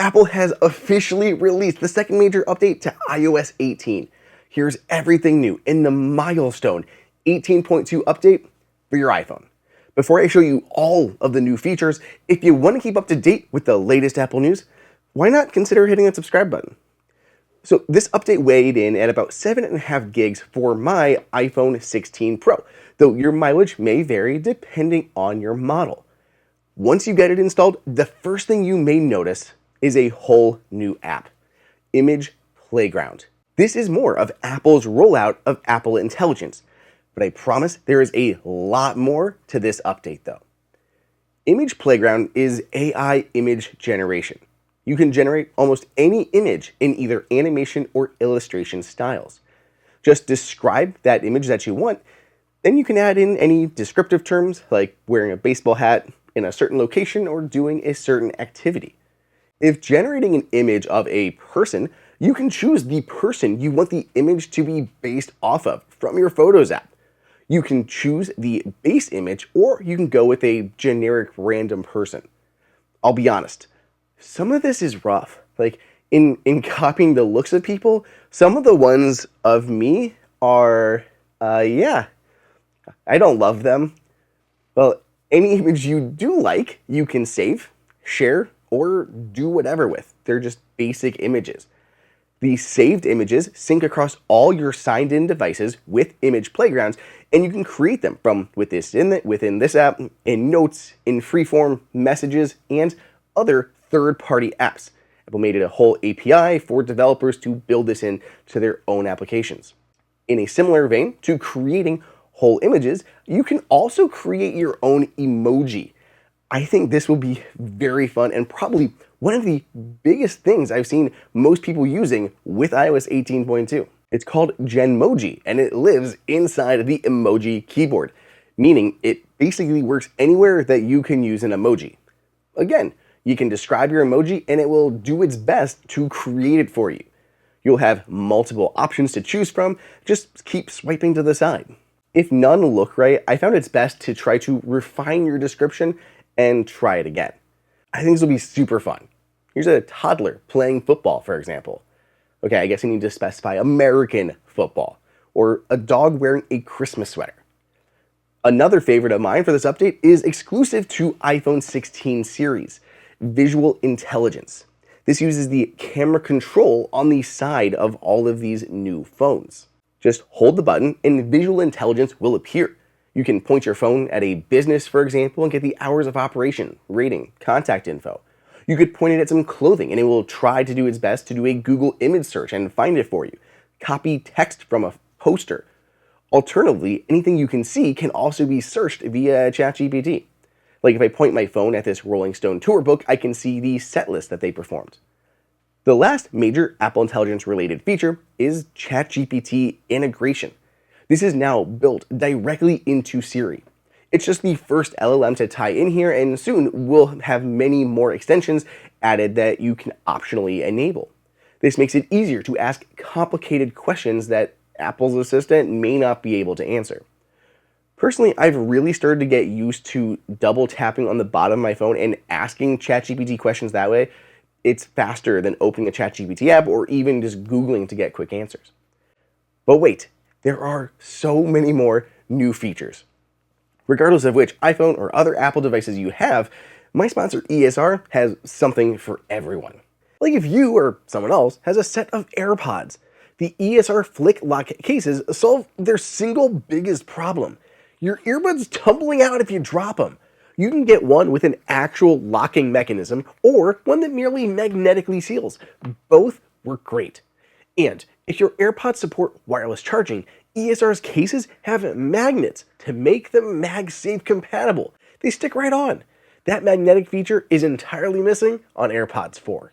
Apple has officially released the second major update to iOS 18. Here's everything new in the milestone 18.2 update for your iPhone. Before I show you all of the new features, if you want to keep up to date with the latest Apple news, why not consider hitting that subscribe button? So this update weighed in at about 7.5 gigs for my iPhone 16 Pro, though your mileage may vary depending on your model. Once you get it installed, the first thing you may notice is a whole new app, Image Playground. This is more of Apple's rollout of Apple Intelligence, but I promise there is a lot more to this update though. Image Playground is AI image generation. You can generate almost any image in either animation or illustration styles. Just describe that image that you want, then you can add in any descriptive terms like wearing a baseball hat in a certain location or doing a certain activity. If generating an image of a person, you can choose the person you want the image to be based off of from your Photos app. You can choose the base image, or you can go with a generic random person. I'll be honest, some of this is rough. Like in copying the looks of people, some of the ones of me are, I don't love them. Well, any image you do like, you can save, share, or do whatever with. They're just basic images. The saved images sync across all your signed in devices with Image Playgrounds, and you can create them from within this app, in Notes, in Freeform, Messages, and other third-party apps. Apple made it a whole API for developers to build this into their own applications. In a similar vein to creating whole images, you can also create your own emoji. I think this will be very fun and probably one of the biggest things I've seen most people using with iOS 18.2. It's called Genmoji, and it lives inside of the emoji keyboard, meaning it basically works anywhere that you can use an emoji. Again, you can describe your emoji and it will do its best to create it for you. You'll have multiple options to choose from, just keep swiping to the side. If none look right, I found it's best to try to refine your description and try it again. I think this will be super fun. Here's a toddler playing football, for example. Okay, I guess you need to specify American football, or a dog wearing a Christmas sweater. Another favorite of mine for this update is exclusive to iPhone 16 series, Visual Intelligence. This uses the camera control on the side of all of these new phones. Just hold the button and Visual Intelligence will appear. You can point your phone at a business, for example, and get the hours of operation, rating, contact info. You could point it at some clothing and it will try to do its best to do a Google image search and find it for you. Copy text from a poster. Alternatively, anything you can see can also be searched via ChatGPT. Like if I point my phone at this Rolling Stone tour book, I can see the set list that they performed. The last major Apple Intelligence related feature is ChatGPT integration. This is now built directly into Siri. It's just the first LLM to tie in here, and soon we'll have many more extensions added that you can optionally enable. This makes it easier to ask complicated questions that Apple's assistant may not be able to answer. Personally, I've really started to get used to double tapping on the bottom of my phone and asking ChatGPT questions that way. It's faster than opening a ChatGPT app or even just Googling to get quick answers. But wait, there are so many more new features. Regardless of which iPhone or other Apple devices you have, my sponsor ESR has something for everyone. Like if you or someone else has a set of AirPods, the ESR Flick Lock cases solve their single biggest problem. Your earbuds tumbling out if you drop them. You can get one with an actual locking mechanism or one that merely magnetically seals. Both work great. And if your AirPods support wireless charging, ESR's cases have magnets to make them MagSafe compatible. They stick right on. That magnetic feature is entirely missing on AirPods 4.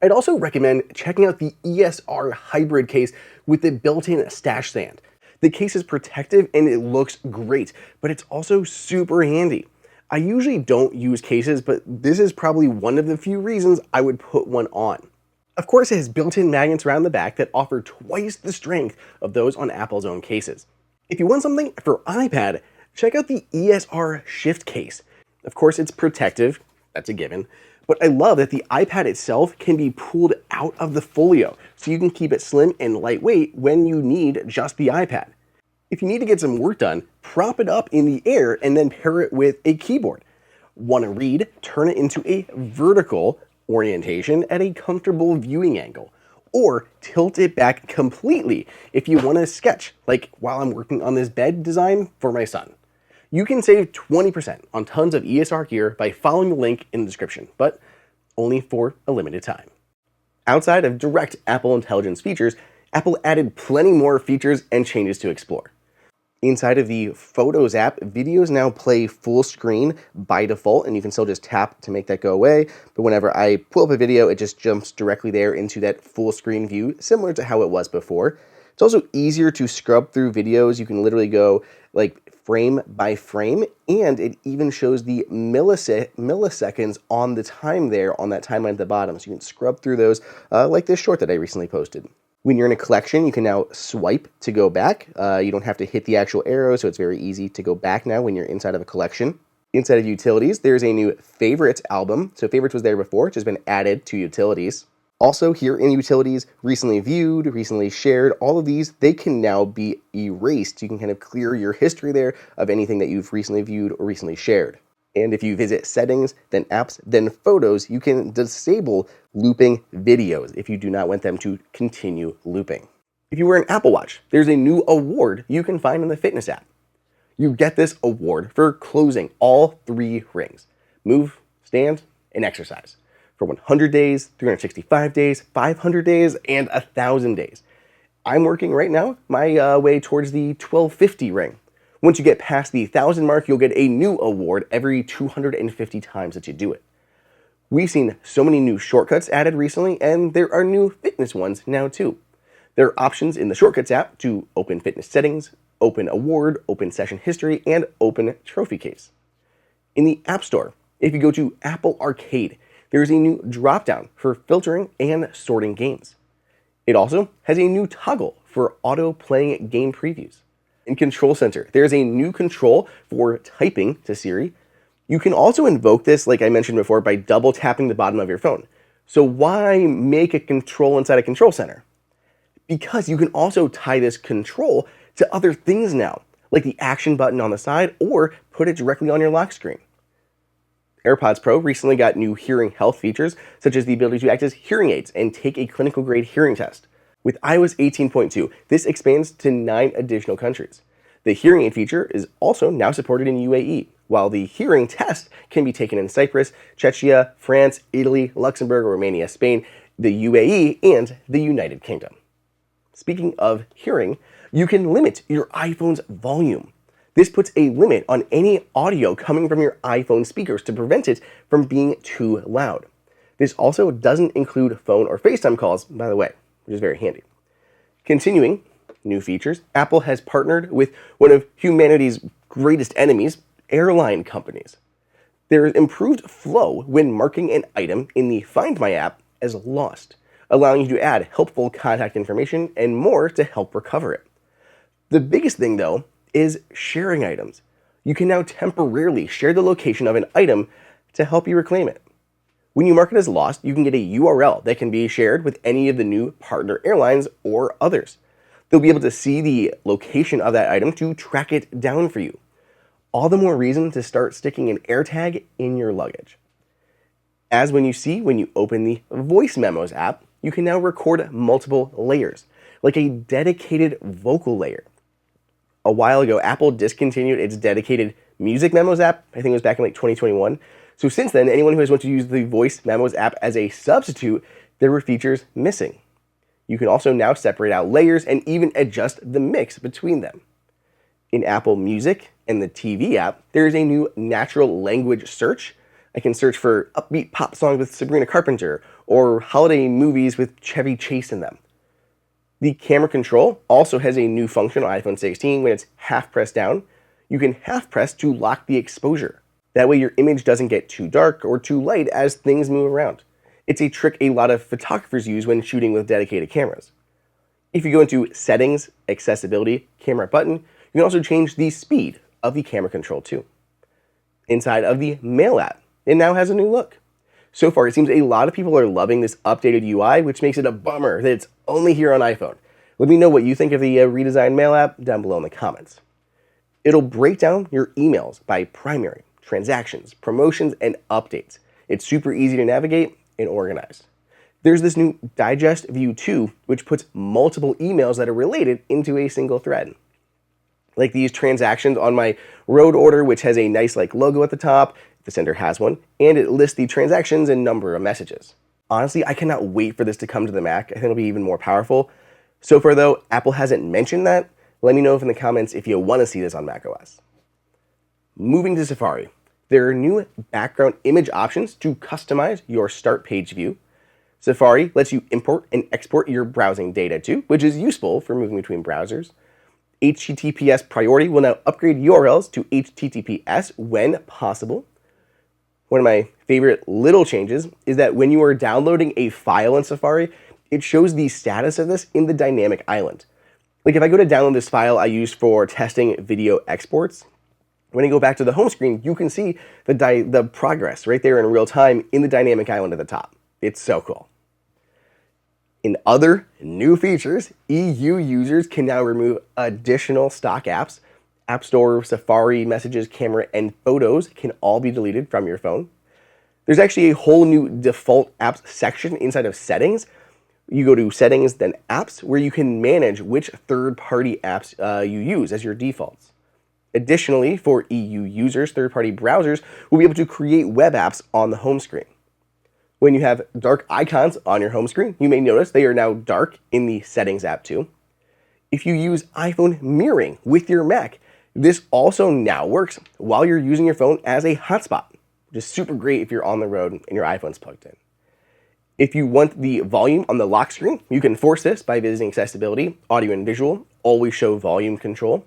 I'd also recommend checking out the ESR hybrid case with the built-in stash stand. The case is protective and it looks great, but it's also super handy. I usually don't use cases, but this is probably one of the few reasons I would put one on. Of course, it has built-in magnets around the back that offer twice the strength of those on Apple's own cases. If you want something for iPad, check out the ESR Shift case. Of course, it's protective, that's a given, But I love that the iPad itself can be pulled out of the folio, so you can keep it slim and lightweight when you need just the iPad. If you need to get some work done, prop it up in the air and then pair it with a keyboard. Want to read? Turn it into a vertical orientation at a comfortable viewing angle. Or tilt it back completely if you want to sketch, like while I'm working on this bed design for my son. You can save 20% on tons of ESR gear by following the link in the description, but only for a limited time. Outside of direct Apple Intelligence features, Apple added plenty more features and changes to explore. Inside of the Photos app, videos now play full screen by default, and you can still just tap to make that go away. But whenever I pull up a video, it just jumps directly there into that full screen view, similar to how it was before. It's also easier to scrub through videos. You can literally go like frame by frame, and it even shows the milliseconds on the time there on that timeline at the bottom. So you can scrub through those like this short that I recently posted. When you're in a collection, you can now swipe to go back. You don't have to hit the actual arrow, so it's very easy to go back now when you're inside of a collection. Inside of Utilities, there's a new Favorites album. So Favorites was there before, it's just been added to Utilities. Also here in Utilities, recently viewed, recently shared, all of these, they can now be erased. You can kind of clear your history there of anything that you've recently viewed or recently shared. And if you visit Settings, then Apps, then Photos, you can disable looping videos if you do not want them to continue looping. If you wear an Apple Watch, there's a new award you can find in the Fitness app. You get this award for closing all 3 rings: move, stand, and exercise, for 100 days, 365 days, 500 days, and 1,000 days. I'm working right now my way towards the 1250 ring. Once you get past the 1,000 mark, you'll get a new award every 250 times that you do it. We've seen so many new shortcuts added recently, and there are new fitness ones now too. There are options in the Shortcuts app to open fitness settings, open award, open session history, and open trophy case. In the App Store, if you go to Apple Arcade, there is a new drop-down for filtering and sorting games. It also has a new toggle for auto-playing game previews. In Control Center, there's a new control for typing to Siri. You can also invoke this, like I mentioned before, by double tapping the bottom of your phone. So why make a control inside a Control Center? Because you can also tie this control to other things now, like the action button on the side, or put it directly on your lock screen. AirPods Pro recently got new hearing health features, such as the ability to act as hearing aids and take a clinical grade hearing test. With iOS 18.2, this expands to 9 additional countries. The hearing aid feature is also now supported in UAE, while the hearing test can be taken in Cyprus, Czechia, France, Italy, Luxembourg, Romania, Spain, the UAE, and the United Kingdom. Speaking of hearing, you can limit your iPhone's volume. This puts a limit on any audio coming from your iPhone speakers to prevent it from being too loud. This also doesn't include phone or FaceTime calls, by the way, which is very handy. Continuing, new features, Apple has partnered with one of humanity's greatest enemies, airline companies. There is improved flow when marking an item in the Find My app as lost, allowing you to add helpful contact information and more to help recover it. The biggest thing, though, is sharing items. You can now temporarily share the location of an item to help you reclaim it. When you mark it as lost, you can get a URL that can be shared with any of the new partner airlines or others. They'll be able to see the location of that item to track it down for you. All the more reason to start sticking an AirTag in your luggage. As when you open the Voice Memos app, you can now record multiple layers, like a dedicated vocal layer. A while ago, Apple discontinued its dedicated Music Memos app. I think it was back in like 2021. So since then, anyone who has wanted to use the Voice Memos app as a substitute, there were features missing. You can also now separate out layers and even adjust the mix between them. In Apple Music and the TV app, there is a new natural language search. I can search for upbeat pop songs with Sabrina Carpenter or holiday movies with Chevy Chase in them. The camera control also has a new function on iPhone 16 when it's half pressed down. You can half press to lock the exposure. That way your image doesn't get too dark or too light as things move around. It's a trick a lot of photographers use when shooting with dedicated cameras. If you go into Settings, Accessibility, Camera button, you can also change the speed of the camera control too. Inside of the Mail app, it now has a new look. So far, it seems a lot of people are loving this updated UI, which makes it a bummer that it's only here on iPhone. Let me know what you think of the Redesigned Mail app down below in the comments. It'll break down your emails by primary, transactions, promotions, and updates. It's super easy to navigate and organize. There's this new digest view too, which puts multiple emails that are related into a single thread. Like these transactions on my road order, which has a nice logo at the top, if the sender has one, and it lists the transactions and number of messages. Honestly, I cannot wait for this to come to the Mac. I think it'll be even more powerful. So far though, Apple hasn't mentioned that. Let me know in the comments if you want to see this on macOS. Moving to Safari, there are new background image options to customize your start page view. Safari lets you import and export your browsing data too, which is useful for moving between browsers. HTTPS priority will now upgrade URLs to HTTPS when possible. One of my favorite little changes is that when you are downloading a file in Safari, it shows the status of this in the dynamic island. Like if I go to download this file I used for testing video exports, when I go back to the home screen, you can see the progress right there in real time in the dynamic island at the top. It's so cool. In other new features, EU users can now remove additional stock apps. App Store, Safari, Messages, Camera, and Photos can all be deleted from your phone. There's actually a whole new default apps section inside of Settings. You go to Settings, then Apps, where you can manage which third-party apps you use as your defaults. Additionally, for EU users, third-party browsers will be able to create web apps on the home screen. When you have dark icons on your home screen, you may notice they are now dark in the Settings app too. If you use iPhone mirroring with your Mac, this also now works while you're using your phone as a hotspot, which is super great if you're on the road and your iPhone's plugged in. If you want the volume on the lock screen, you can force this by visiting Accessibility, Audio and Visual, Always Show Volume Control.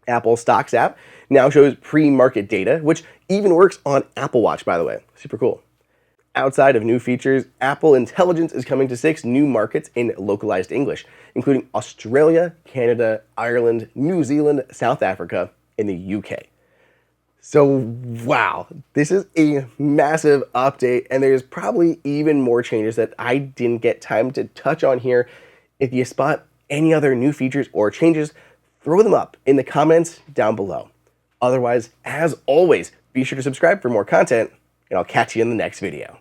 Apple Stocks app now shows pre-market data, which even works on Apple Watch, by the way. Super cool. Outside of new features, Apple Intelligence is coming to 6 new markets in localized English, including Australia, Canada, Ireland, New Zealand, South Africa, and the UK. So, wow, this is a massive update, and there's probably even more changes that I didn't get time to touch on here. If you spot any other new features or changes, throw them up in the comments down below. Otherwise, as always, be sure to subscribe for more content, and I'll catch you in the next video.